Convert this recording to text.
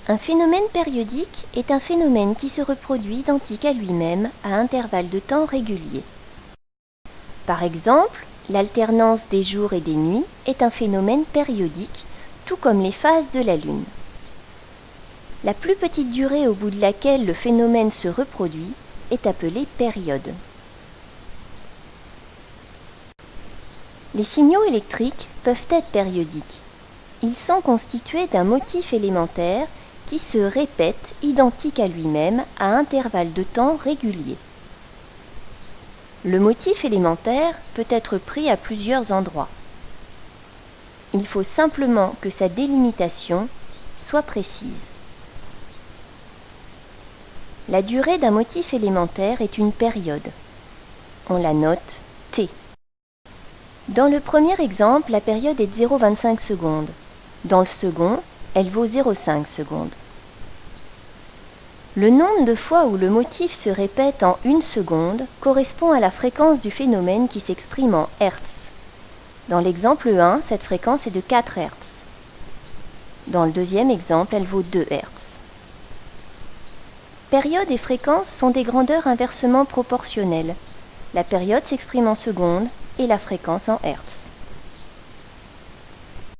Un phénomène périodique est un phénomène qui se reproduit identique à lui-même à intervalles de temps réguliers. Par exemple, l'alternance des jours et des nuits est un phénomène périodique, tout comme les phases de la Lune. La plus petite durée au bout de laquelle le phénomène se reproduit est appelée période. Les signaux électriques peuvent être périodiques. Ils sont constitués d'un motif élémentaire qui se répète identique à lui-même à intervalles de temps réguliers. Le motif élémentaire peut être pris à plusieurs endroits. Il faut simplement que sa délimitation soit précise. La durée d'un motif élémentaire est une période. On la note T. Dans le premier exemple, la période est de 0,25 secondes. Dans le second, elle vaut 0,5 secondes. Le nombre de fois où le motif se répète en 1 seconde correspond à la fréquence du phénomène qui s'exprime en Hertz. Dans l'exemple 1, cette fréquence est de 4 Hz. Dans le deuxième exemple, elle vaut 2 Hz. Période et fréquence sont des grandeurs inversement proportionnelles. La période s'exprime en secondes et la fréquence en Hertz.